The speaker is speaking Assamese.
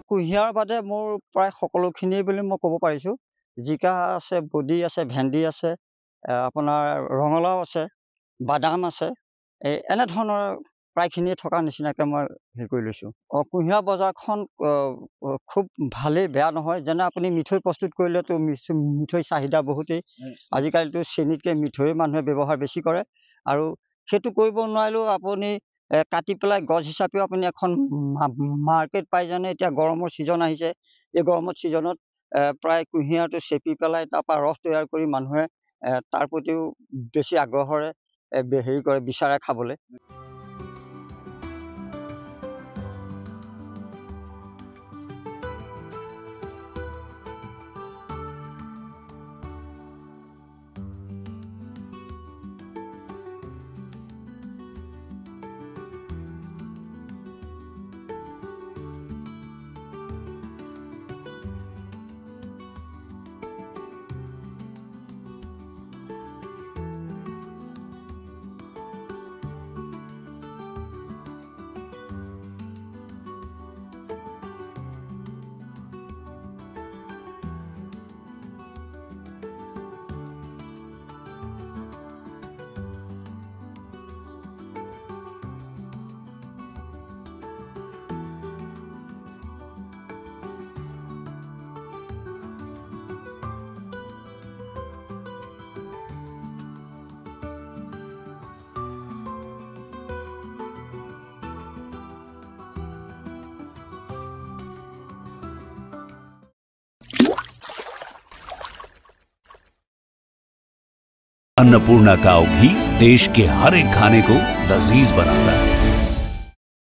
কুঁহিয়াৰ বাদে মোৰ প্ৰায় সকলোখিনিয়ে বুলি মই ক'ব পাৰিছোঁ। জিকা আছে, বডি আছে, ভেন্দি আছে, আপোনাৰ ৰঙালাও আছে, বাদাম আছে। এনেধৰণৰ প্ৰায়খিনিয়ে থকা নিচিনাকৈ মই হেৰি কৰি লৈছোঁ। কুঁহিয়াৰ বজাৰখন খুব ভালেই, বেয়া নহয়। যেনে আপুনি মিঠৈ প্ৰস্তুত কৰিলেতো মিঠৈ চাহিদা বহুতেই। আজিকালিতো চেনিতকৈ মিঠৈ মানুহে ব্যৱহাৰ বেছি কৰে। আৰু সেইটো কৰিব নোৱাৰিলেও আপুনি কাটি পেলাই গছ হিচাপেও আপুনি এখন মাৰ্কেট পাই জানে। এতিয়া গৰমৰ ছিজন আহিছে, এই গৰমৰ ছিজনত প্ৰায় কুঁহিয়াৰটো চেপি পেলাই তাৰপৰা ৰস তৈয়াৰ কৰি মানুহে তাৰ প্ৰতিও বেছি আগ্ৰহেৰে হেৰি কৰে, বিচাৰে খাবলৈ। अन्नपूर्णा काव घी देश के हर एक खाने को लजीज बनाता है।